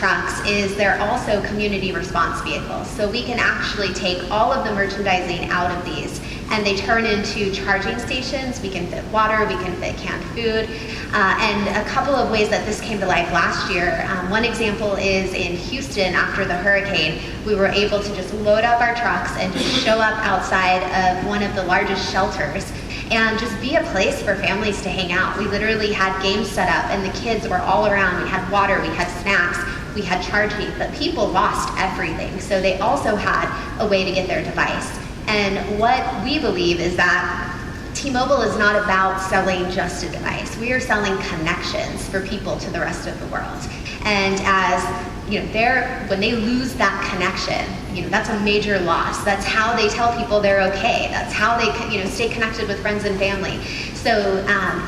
trucks is they're also community response vehicles. So we can actually take all of the merchandising out of these, and they turn into charging stations. We can fit water, we can fit canned food, and a couple of ways that this came to life last year. One example is in Houston after the hurricane. We were able to just load up our trucks and just show up outside of one of the largest shelters and just be a place for families to hang out. We literally had games set up and the kids were all around. We had water, we had snacks, we had charging, but people lost everything. So they also had a way to get their device. And what we believe is that T-Mobile is not about selling just a device. We are selling connections for people to the rest of the world. And as when they lose that connection, that's a major loss. That's how they tell people they're okay. That's how they stay connected with friends and family. So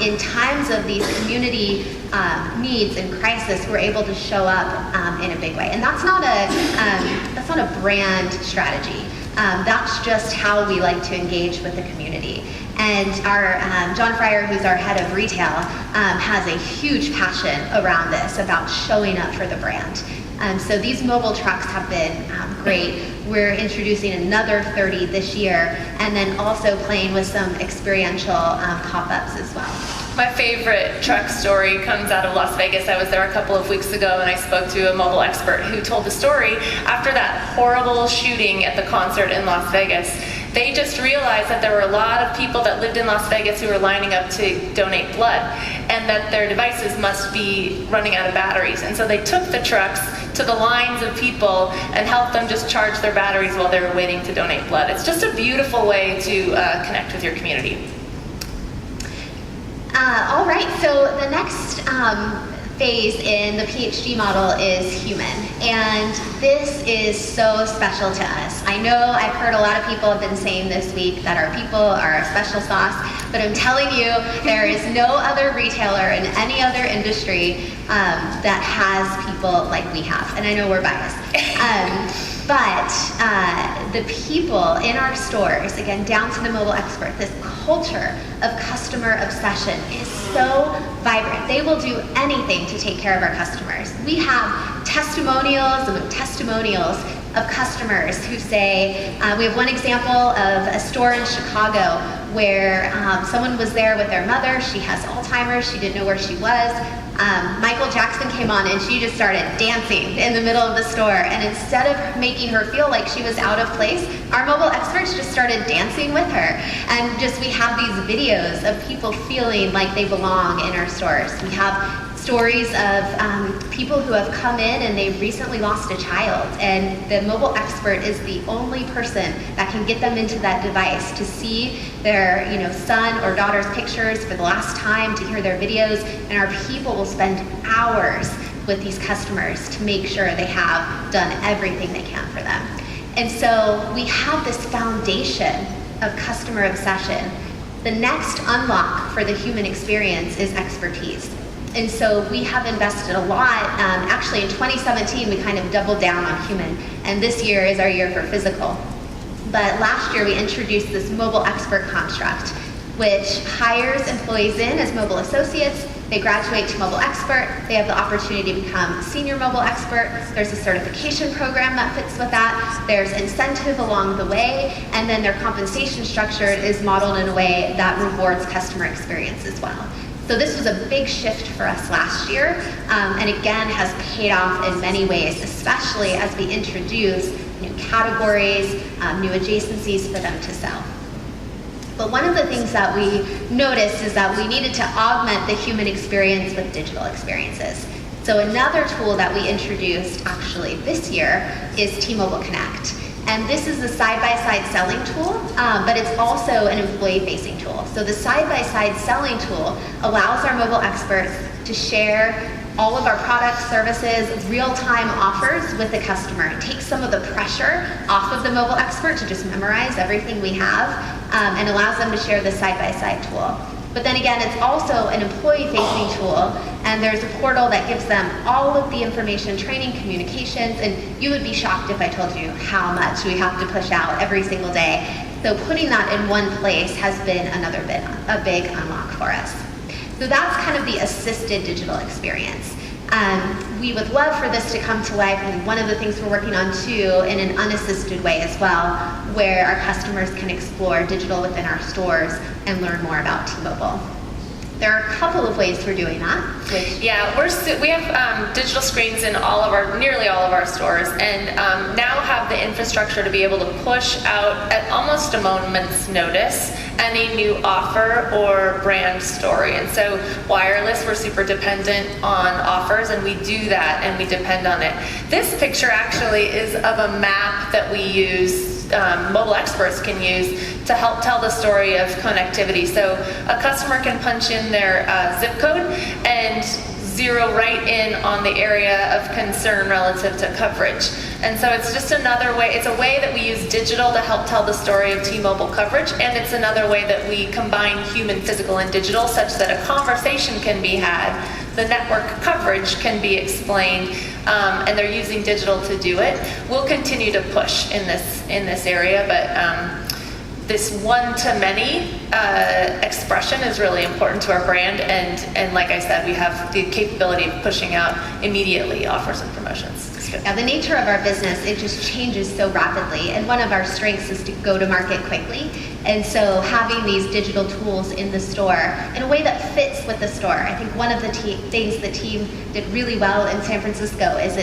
in times of these community needs and crisis, we're able to show up in a big way. And that's not a brand strategy. That's just how we like to engage with the community. And our John Fryer, who's our head of retail, has a huge passion around this, about showing up for the brand. So these mobile trucks have been great. We're introducing another 30 this year, and then also playing with some experiential pop-ups as well. My favorite truck story comes out of Las Vegas. I was there a couple of weeks ago and I spoke to a mobile expert who told the story after that horrible shooting at the concert in Las Vegas. They just realized that there were a lot of people that lived in Las Vegas who were lining up to donate blood, and that their devices must be running out of batteries. And so they took the trucks to the lines of people and helped them just charge their batteries while they were waiting to donate blood. It's just a beautiful way to connect with your community. All right, so the next phase in the PhD model is human, and this is so special to us. I know I've heard a lot of people have been saying this week that our people are a special sauce, but I'm telling you, there is no other retailer in any other industry that has people like we have, and I know we're biased. But the people in our stores, again, down to the mobile expert, this culture of customer obsession is so vibrant. They will do anything to take care of our customers. We have testimonials of customers who say, we have one example of a store in Chicago where someone was there with their mother. She has Alzheimer's. She didn't know where she was. Michael Jackson came on and she just started dancing in the middle of the store. And instead of making her feel like she was out of place, our mobile experts just started dancing with her. And we have these videos of people feeling like they belong in our stores. We have stories of people who have come in and they've recently lost a child, and the mobile expert is the only person that can get them into that device to see their son or daughter's pictures for the last time, to hear their videos, and our people will spend hours with these customers to make sure they have done everything they can for them. And so we have this foundation of customer obsession. The next unlock for the human experience is expertise. And so we have invested a lot. Actually, in 2017, we kind of doubled down on human, and this year is our year for physical. But last year, we introduced this mobile expert construct, which hires employees in as mobile associates. They graduate to mobile expert. They have the opportunity to become senior mobile expert. There's a certification program that fits with that. There's incentive along the way, and then their compensation structure is modeled in a way that rewards customer experience as well. So this was a big shift for us last year, and again has paid off in many ways, especially as we introduce new categories, new adjacencies for them to sell. But one of the things that we noticed is that we needed to augment the human experience with digital experiences. So another tool that we introduced actually this year is T-Mobile Connect. And this is a side-by-side selling tool, but it's also an employee-facing tool. So the side-by-side selling tool allows our mobile experts to share all of our products, services, real-time offers with the customer. It takes some of the pressure off of the mobile expert to just memorize everything we have, and allows them to share the side-by-side tool. But then again, it's also an employee-facing tool, and there's a portal that gives them all of the information, training, communications, and you would be shocked if I told you how much we have to push out every single day. So putting that in one place has been a big unlock for us. So that's kind of the assisted digital experience. We would love for this to come to life, and one of the things we're working on too, in an unassisted way as well, where our customers can explore digital within our stores and learn more about T-Mobile. There are a couple of ways we're doing that. Yeah, we have digital screens in nearly all of our stores, and now have the infrastructure to be able to push out at almost a moment's notice any new offer or brand story. And so wireless, we're super dependent on offers, and we do that and we depend on it. This picture actually is of a map that we use, mobile experts can use to help tell the story of connectivity. So a customer can punch in their zip code and zero right in on the area of concern relative to coverage. And so it's just another way, it's a way that we use digital to help tell the story of T-Mobile coverage, and it's another way that we combine human, physical, and digital such that a conversation can be had, the network coverage can be explained, and they're using digital to do it. We'll continue to push in this area, but this one-to-many expression is really important to our brand, and like I said, we have the capability of pushing out immediately offers and promotions. Yeah, the nature of our business, it just changes so rapidly, and one of our strengths is to go to market quickly, and so having these digital tools in the store in a way that fits with the store. I think one of the things the team did really well in San Francisco is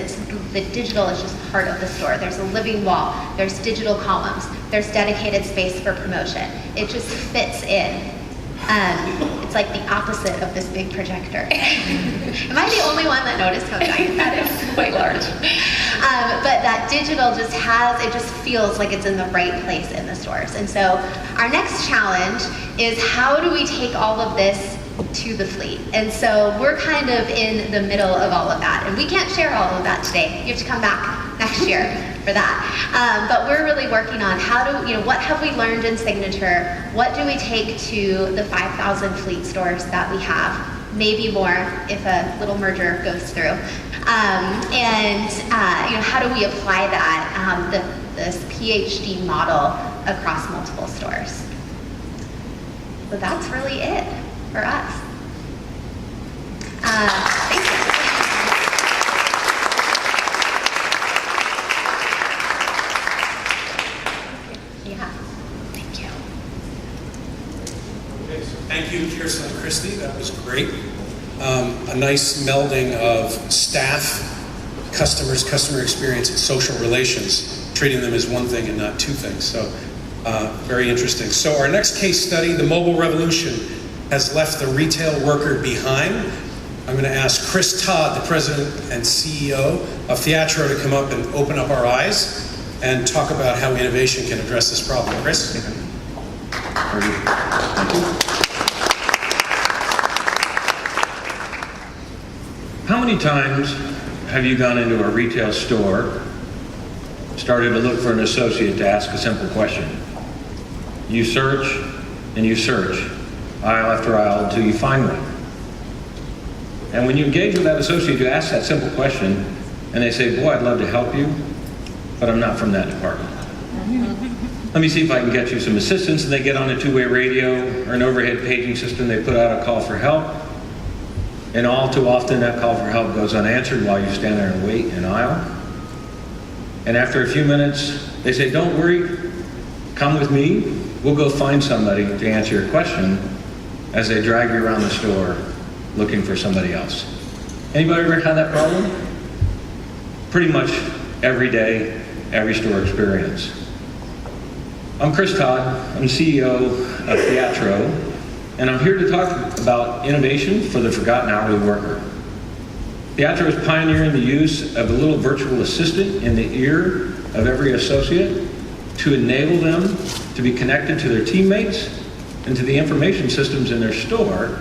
the digital is just part of the store. There's a living wall, there's digital columns, there's dedicated space for promotion. It just fits in. It's like the opposite of this big projector. Am I the only one that noticed how giant that is? Quite large. But that digital just feels like it's in the right place in the stores. And so our next challenge is, how do we take all of this to the fleet? And so we're kind of in the middle of all of that. And we can't share all of that today. You have to come back next year for that. But we're really working on what have we learned in Signature? What do we take to the 5,000 fleet stores that we have? Maybe more if a little merger goes through. How do we apply that, this PhD model across multiple stores? So that's really it for us. Thank you. Thank you, Kirsten and Christy. That was great. A nice melding of staff, customers, customer experience, and social relations, treating them as one thing and not two things. So very interesting. So our next case study, the mobile revolution has left the retail worker behind. I'm going to ask Chris Todd, the president and CEO of Theatro, to come up and open up our eyes and talk about how innovation can address this problem. Chris? Thank you. How many times have you gone into a retail store, started to look for an associate to ask a simple question? You search and you search, aisle after aisle, until you find one. And when you engage with that associate, you ask that simple question, and they say, boy, I'd love to help you, but I'm not from that department. Let me see if I can get you some assistance. And they get on a two-way radio or an overhead paging system. They put out a call for help. And all too often, that call for help goes unanswered while you stand there and wait in aisle. And after a few minutes, they say, don't worry, come with me. We'll go find somebody to answer your question, as they drag you around the store looking for somebody else. Anybody ever had that problem? Pretty much every day, every store experience. I'm Chris Todd. I'm CEO of Theatro. And I'm here to talk about innovation for the forgotten hourly worker. Theatro is pioneering the use of a little virtual assistant in the ear of every associate to enable them to be connected to their teammates and to the information systems in their store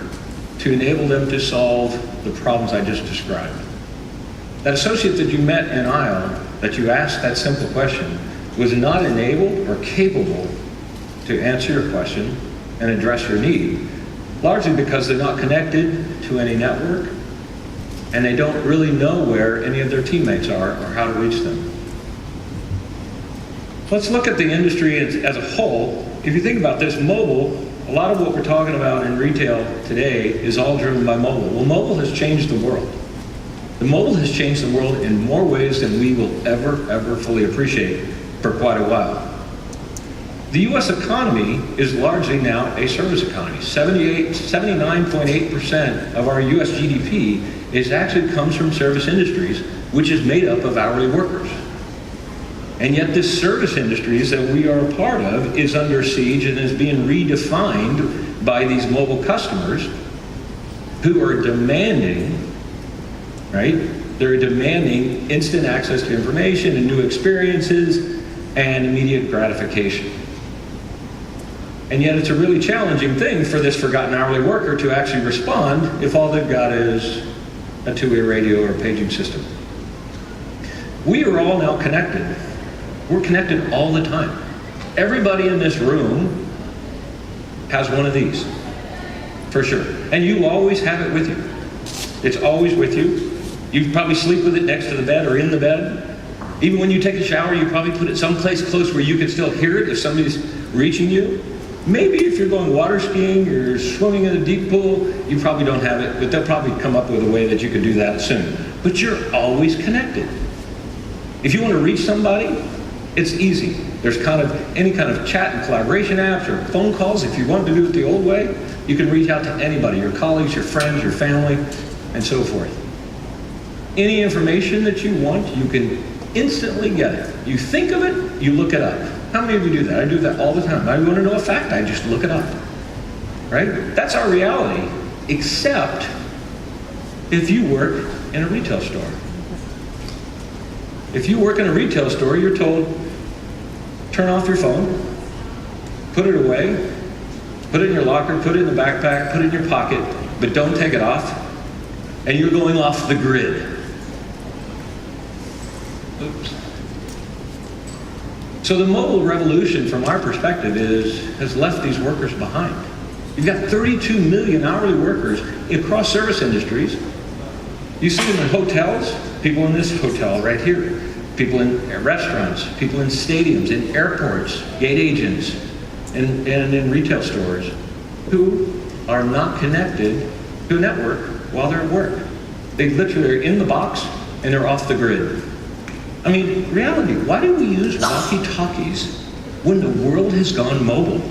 to enable them to solve the problems I just described. That associate that you met in aisle, that you asked that simple question, was not enabled or capable to answer your question and address your need, largely because they're not connected to any network and they don't really know where any of their teammates are or how to reach them. Let's look at the industry as a whole. If you think about this, mobile, a lot of what we're talking about in retail today is all driven by mobile. Well, mobile has changed the world. The mobile has changed the world in more ways than we will ever fully appreciate for quite a while. The U.S. economy is largely now a service economy. 79.8% of our U.S. GDP actually comes from service industries, which is made up of hourly workers. And yet this service industries that we are a part of is under siege and is being redefined by these mobile customers who are demanding, right? They're demanding instant access to information and new experiences and immediate gratification. And yet it's a really challenging thing for this forgotten hourly worker to actually respond if all they've got is a two-way radio or a paging system. We are all now connected. We're connected all the time. Everybody in this room has one of these, for sure. And you always have it with you. It's always with you. You probably sleep with it next to the bed or in the bed. Even when you take a shower, you probably put it someplace close where you can still hear it if somebody's reaching you. Maybe if you're going water skiing or swimming in a deep pool, you probably don't have it, but they'll probably come up with a way that you could do that soon. But you're always connected. If you want to reach somebody, it's easy. There's any kind of chat and collaboration apps or phone calls. If you want to do it the old way, you can reach out to anybody, your colleagues, your friends, your family, and so forth. Any information that you want, you can instantly get it. You think of it, you look it up. How many of you do that? I do that all the time. I want to know a fact, I just look it up. Right? That's our reality, except if you work in a retail store. If you work in a retail store, you're told, turn off your phone, put it away, put it in your locker, put it in the backpack, put it in your pocket, but don't take it off, and you're going off the grid. Oops. So the mobile revolution, from our perspective, has left these workers behind. You've got 32 million hourly workers across service industries. You see them in hotels, people in this hotel right here, people in restaurants, people in stadiums, in airports, gate agents, and in retail stores who are not connected to a network while they're at work. They literally are in the box and they're off the grid. I mean, reality, why do we use walkie-talkies when the world has gone mobile?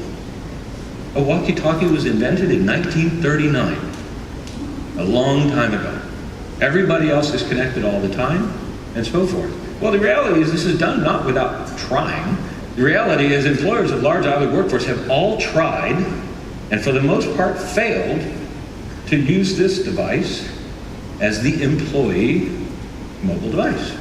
A walkie-talkie was invented in 1939, a long time ago. Everybody else is connected all the time, and so forth. Well, the reality is this is done not without trying. The reality is employers of large hourly workforce have all tried, and for the most part failed, to use this device as the employee mobile device.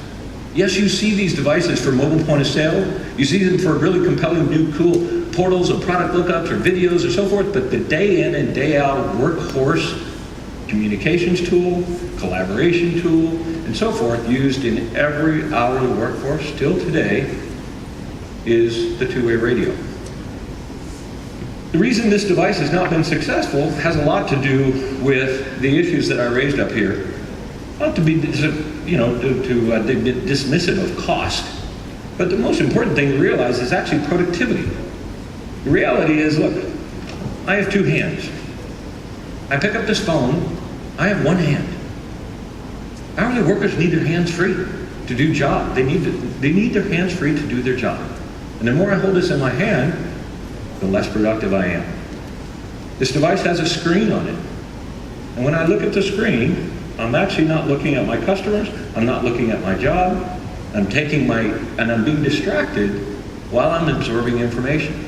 Yes, you see these devices for mobile point of sale. You see them for really compelling new cool portals or product lookups or videos or so forth, but the day in and day out workhorse communications tool, collaboration tool, and so forth used in every hourly workforce still today is the two-way radio. The reason this device has not been successful has a lot to do with the issues that I raised up here. Not to be dismissive of cost, but the most important thing to realize is actually productivity. The reality is, look, I have two hands. I pick up this phone, I have one hand. Hourly workers need their hands free to do job. They need their hands free to do their job. And the more I hold this in my hand, the less productive I am. This device has a screen on it. And when I look at the screen, I'm actually not looking at my customers, I'm not looking at my job, I'm being distracted while I'm absorbing information.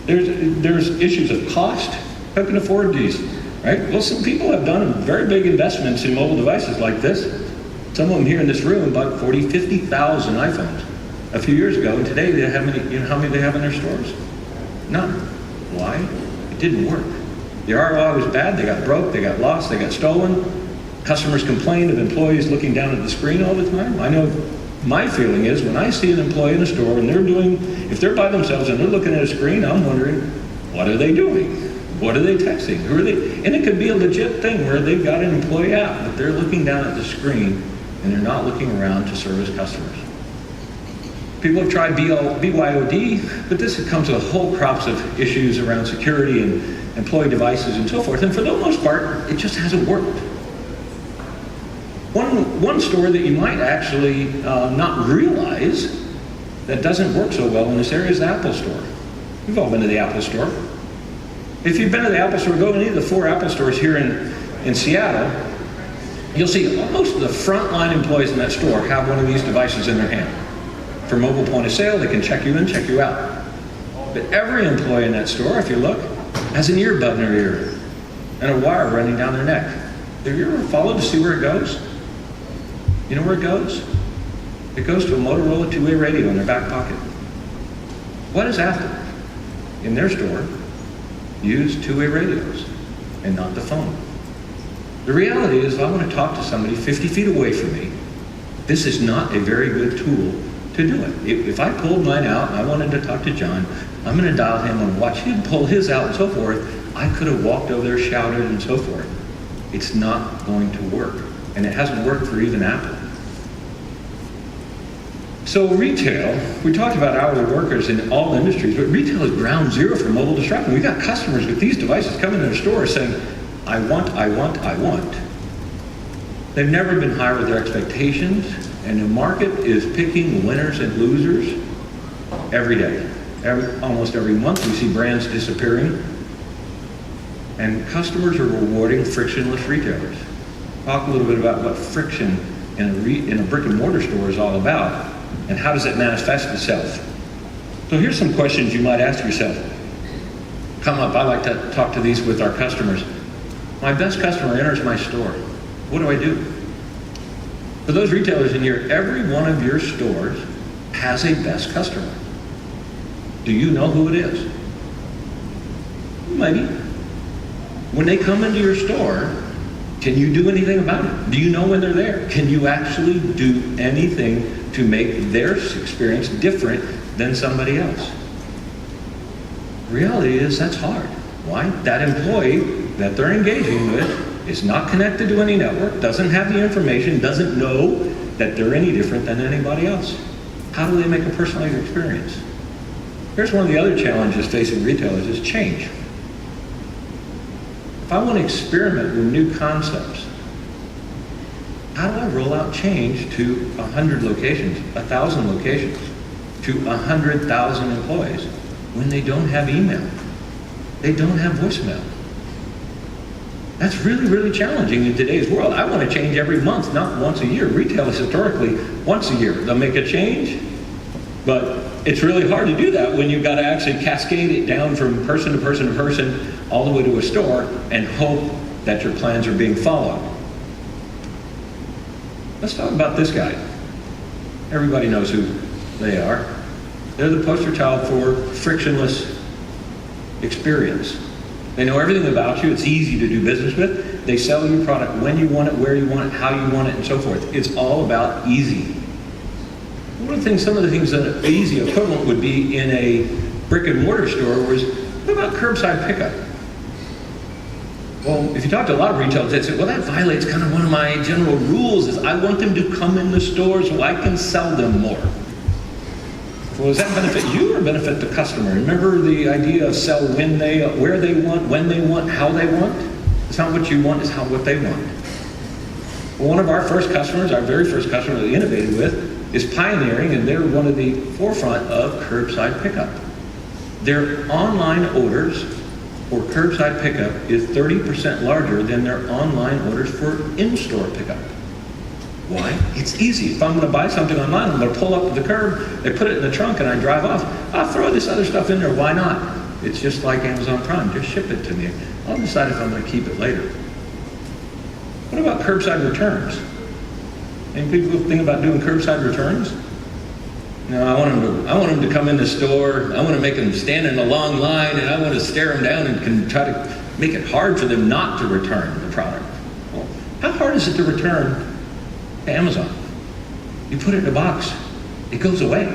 There's issues of cost. Who can afford these? Right? Well, some people have done very big investments in mobile devices like this. Some of them here in this room bought 40,000, 50,000 iPhones a few years ago, and today they have how many they have in their stores? None. Why? It didn't work. The ROI was bad, they got broke, they got lost, they got stolen. Customers complained of employees looking down at the screen all the time. I know my feeling is when I see an employee in a store and if they're by themselves and they're looking at a screen, I'm wondering, what are they doing? What are they texting? Who are they? And it could be a legit thing where they've got an employee app, but they're looking down at the screen and they're not looking around to service customers. People have tried BYOD, but this comes with a whole crops of issues around security and employee devices and so forth. And for the most part, it just hasn't worked. One one store that you might actually not realize that doesn't work so well in this area is the Apple Store. You've all been to the Apple Store. If you've been to the Apple Store, go to any of the 4 Apple stores here in Seattle, you'll see most of the frontline employees in that store have one of these devices in their hand. For mobile point of sale, they can check you in, check you out. But every employee in that store, if you look, has an earbud in their ear and a wire running down their neck. Have you ever followed to see where it goes? You know where it goes? It goes to a Motorola 2-way radio in their back pocket. What does Apple, in their store, use 2-way radios and not the phone? The reality is, if I want to talk to somebody 50 feet away from me, this is not a very good tool to do it. If I pulled mine out and I wanted to talk to John, I'm going to dial him and watch him pull his out and so forth. I could have walked over there, shouted, and so forth. It's not going to work. And it hasn't worked for even Apple. So retail, we talked about hourly workers in all industries, but retail is ground zero for mobile disruption. We've got customers with these devices coming into the store saying, I want. They've never been higher with their expectations, and the market is picking winners and losers every day. Almost every month we see brands disappearing, and customers are rewarding frictionless retailers. Talk a little bit about what friction in a brick and mortar store is all about, and how does it manifest itself. So here's some questions you might ask yourself. Come up, I like to talk to these with our customers. My best customer enters my store. What do I do? For those retailers in here, every one of your stores has a best customer. Do you know who it is? Maybe. When they come into your store, can you do anything about it? Do you know when they're there? Can you actually do anything to make their experience different than somebody else? The reality is that's hard. Why? That employee that they're engaging with is not connected to any network, doesn't have the information, doesn't know that they're any different than anybody else. How do they make a personalized experience? Here's one of the other challenges facing retailers is change. If I want to experiment with new concepts, how do I roll out change to 100 locations, 1,000 locations, to 100,000 employees when they don't have email? They don't have voicemail. That's really, really challenging in today's world. I want to change every month, not once a year. Retail is historically once a year. They'll make a change, but it's really hard to do that when you've got to actually cascade it down from person to person to person all the way to a store and hope that your plans are being followed. Let's talk about this guy. Everybody knows who they are. They're the poster child for frictionless experience. They know everything about you. It's easy to do business with. They sell your product when you want it, where you want it, how you want it, and so forth. It's all about easy. Some of the things that an easy equivalent would be in a brick and mortar store was, what about curbside pickup? Well, if you talk to a lot of retailers, they say, well, that violates kind of one of my general rules is I want them to come in the store so I can sell them more. Well, does that benefit you or benefit the customer? Remember the idea of sell when where they want, when they want, how they want? It's not what you want, it's what they want. Well, one of our first customers, our very first customer that we innovated with, is pioneering, and they're one of the forefront of curbside pickup. Their online orders for curbside pickup is 30% larger than their online orders for in-store pickup. Why? It's easy. If I'm going to buy something online, I'm going to pull up to the curb, they put it in the trunk, and I drive off. I'll throw this other stuff in there. Why not? It's just like Amazon Prime. Just ship it to me. I'll decide if I'm going to keep it later. What about curbside returns? Any people think about doing curbside returns? No, I want them to come in the store. I want to make them stand in a long line, and I want to stare them down and try to make it hard for them not to return the product. Well, how hard is it to return to Amazon? You put it in a box. It goes away.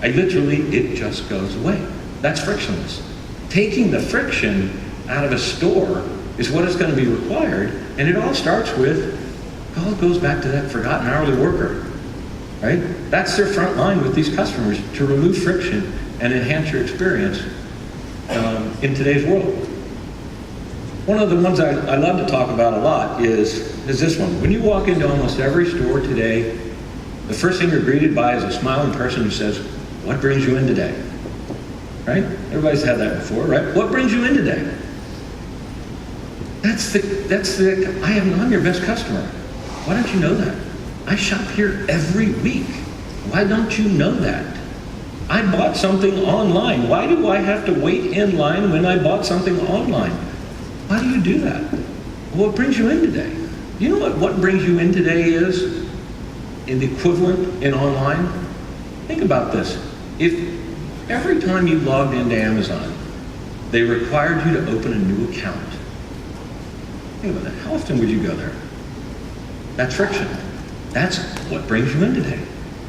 It just goes away. That's frictionless. Taking the friction out of a store is what is going to be required, and it all starts with, it all goes back to that forgotten hourly worker, right? That's their front line with these customers, to remove friction and enhance your experience in today's world. One of the ones I love to talk about a lot is this one. When you walk into almost every store today, the first thing you're greeted by is a smiling person who says, "What brings you in today?" Right? Everybody's had that before, right? What brings you in today? I'm your best customer. Why don't you know that? I shop here every week. Why don't you know that? I bought something online. Why do I have to wait in line when I bought something online? Why do you do that? What brings you in today? You know what brings you in today is in the equivalent in online? Think about this. If every time you logged into Amazon, they required you to open a new account. Think about that. How often would you go there? That's friction. That's what brings you in today.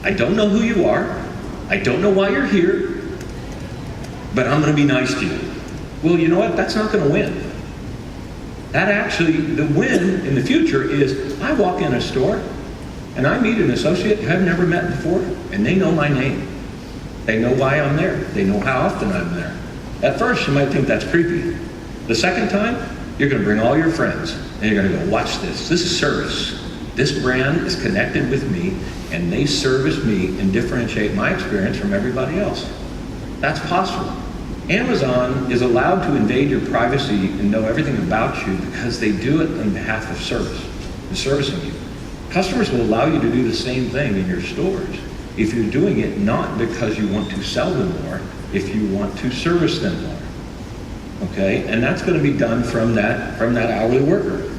I don't know who you are. I don't know why you're here, but I'm going to be nice to you. Well, you know what? That's not going to win. That actually, the win in the future is I walk in a store and I meet an associate who I've never met before, and they know my name. They know why I'm there. They know how often I'm there. At first, you might think that's creepy. The second time, you're going to bring all your friends, and you're going to go, watch this. This is service. This brand is connected with me, and they service me and differentiate my experience from everybody else. That's possible. Amazon is allowed to invade your privacy and know everything about you because they do it on behalf of service, and servicing you. Customers will allow you to do the same thing in your stores if you're doing it not because you want to sell them more, if you want to service them more. Okay, and that's going to be done from that hourly worker.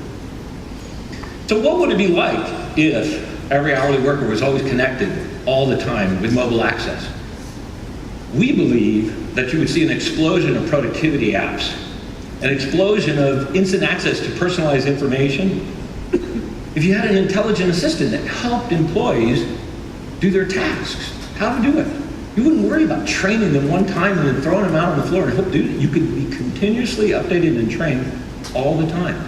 So what would it be like if every hourly worker was always connected all the time with mobile access? We believe that you would see an explosion of productivity apps, an explosion of instant access to personalized information. If you had an intelligent assistant that helped employees do their tasks, how to do it. You wouldn't worry about training them one time and then throwing them out on the floor and hope do it. You could be continuously updated and trained all the time.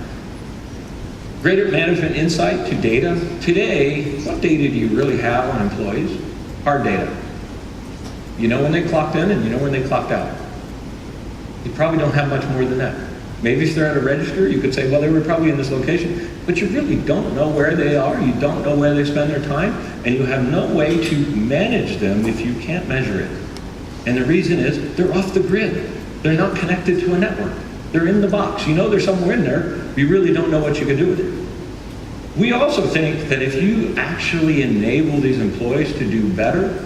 Greater management insight to data. Today, what data do you really have on employees? Hard data. You know when they clocked in and you know when they clocked out. You probably don't have much more than that. Maybe if they're at a register, you could say, well, they were probably in this location, but you really don't know where they are, you don't know where they spend their time, and you have no way to manage them if you can't measure it. And the reason is, they're off the grid. They're not connected to a network. They're in the box. You know they're somewhere in there, but you really don't know what you can do with it. We also think that if you actually enable these employees to do better,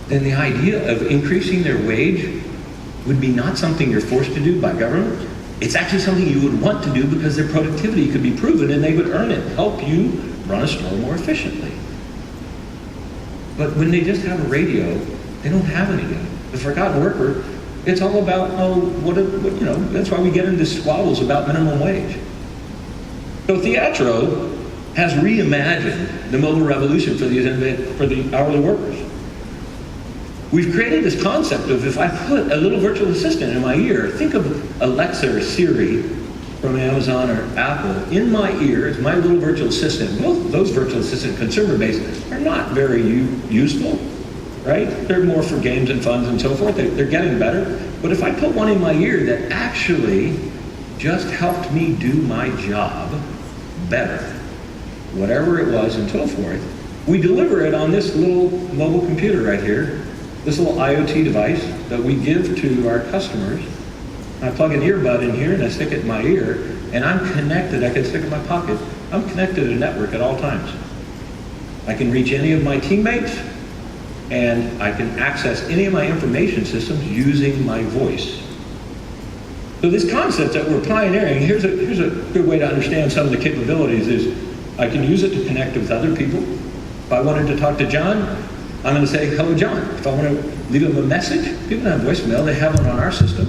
then the idea of increasing their wage would be not something you're forced to do by government. It's actually something you would want to do because their productivity could be proven and they would earn it, help you run a store more efficiently. But when they just have a radio, they don't have anything. The forgotten worker, it's all about, that's why we get into squabbles about minimum wage. So Theatro has reimagined the mobile revolution for the hourly workers. We've created this concept of if I put a little virtual assistant in my ear, think of Alexa or Siri from Amazon or Apple in my ear as my little virtual assistant. Those virtual assistant consumer bases are not very useful, right? They're more for games and funds and so forth. They're getting better. But if I put one in my ear that actually just helped me do my job better, whatever it was and so forth, we deliver it on this little mobile computer right here. This little IoT device that we give to our customers. I plug an earbud in here and I stick it in my ear, and I'm connected. I can stick it in my pocket. I'm connected to a network at all times. I can reach any of my teammates, and I can access any of my information systems using my voice. So this concept that we're pioneering, here's a good way to understand some of the capabilities is I can use it to connect with other people. If I wanted to talk to John, I'm going to say, hello, John. If I want to leave him a message, people have voicemail, they have it on our system,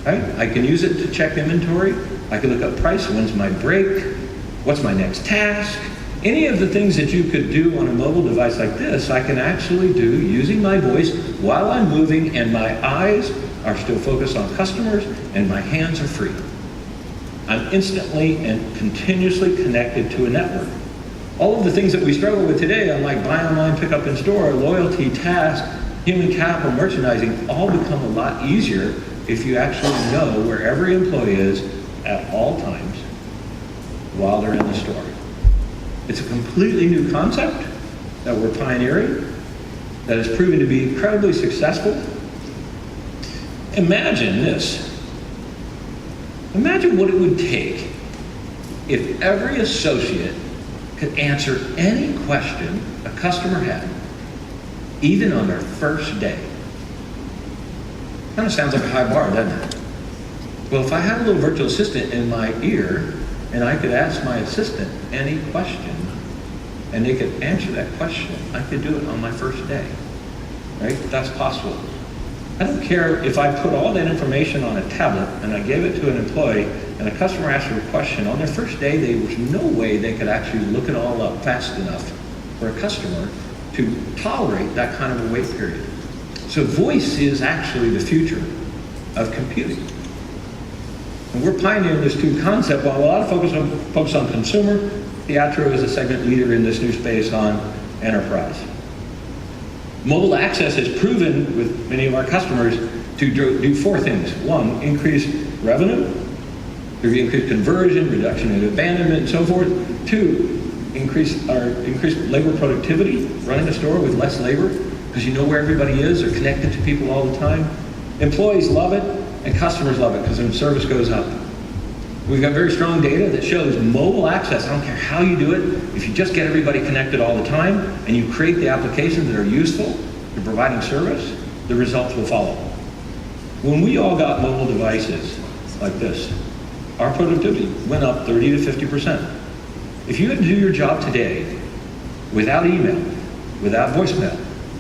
right? I can use it to check inventory. I can look up price, when's my break, what's my next task. Any of the things that you could do on a mobile device like this, I can actually do using my voice while I'm moving and my eyes are still focused on customers and my hands are free. I'm instantly and continuously connected to a network. All of the things that we struggle with today, like buy online, pick up in store, loyalty, task, human capital, merchandising, all become a lot easier if you actually know where every employee is at all times while they're in the store. It's a completely new concept that we're pioneering that has proven to be incredibly successful. Imagine this. Imagine what it would take if every associate could answer any question a customer had, even on their first day. Kind of sounds like a high bar, doesn't it? Well, if I had a little virtual assistant in my ear and I could ask my assistant any question and they could answer that question, I could do it on my first day, right? That's possible. I don't care if I put all that information on a tablet and I gave it to an employee and a customer asked her a question. On their first day, there was no way they could actually look it all up fast enough for a customer to tolerate that kind of a wait period. So voice is actually the future of computing. And we're pioneering this new concept. While a lot of focus on consumer, Theatro is a segment leader in this new space on enterprise. Mobile access has proven with many of our customers to do four things. One, increase revenue, increase conversion, reduction in abandonment, and so forth. Two, increase labor productivity, running a store with less labor, because you know where everybody is, they're connected to people all the time. Employees love it, and customers love it, because their service goes up. We've got very strong data that shows mobile access, I don't care how you do it, if you just get everybody connected all the time, and you create the applications that are useful to providing service, the results will follow. When we all got mobile devices like this, our productivity went up 30 to 50%. If you had to do your job today without email, without voicemail,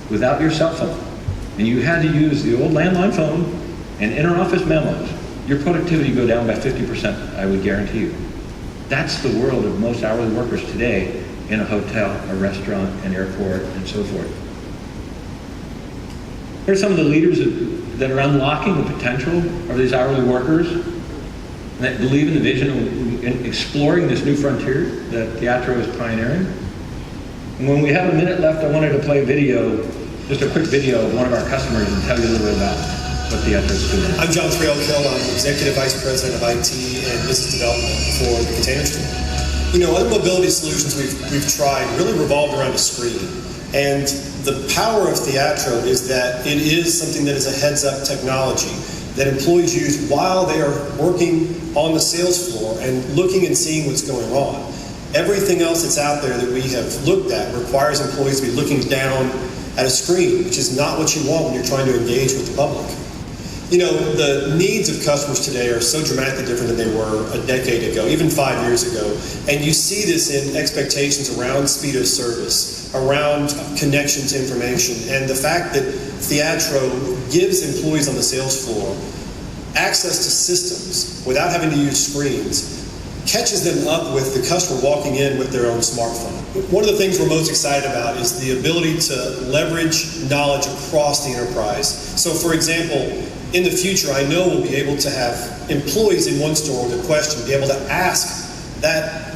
without your cell phone, and you had to use the old landline phone and interoffice memos, your productivity would go down by 50%, I would guarantee you. That's the world of most hourly workers today in a hotel, a restaurant, an airport, and so forth. Here's some of the leaders that are unlocking the potential of these hourly workers that believe in the vision and exploring this new frontier that Theatro is pioneering. And when we have a minute left, I wanted to play a video, just a quick video of one of our customers and tell you a little bit about what Theatro is doing. I'm John Trailkill. I'm Executive Vice President of IT and Business Development for the Container Store. You know, other mobility solutions we've tried really revolved around a screen. And the power of Theatro is that it is something that is a heads-up technology that employees use while they are working on the sales floor and looking and seeing what's going on. Everything else that's out there that we have looked at requires employees to be looking down at a screen, which is not what you want when you're trying to engage with the public. You know, the needs of customers today are so dramatically different than they were a decade ago, even 5 years ago. And you see this in expectations around speed of service, around connection to information, and the fact that Theatro gives employees on the sales floor access to systems without having to use screens catches them up with the customer walking in with their own smartphone. One of the things we're most excited about is the ability to leverage knowledge across the enterprise. So for example, in the future, I know we'll be able to have employees in one store with a question be able to ask that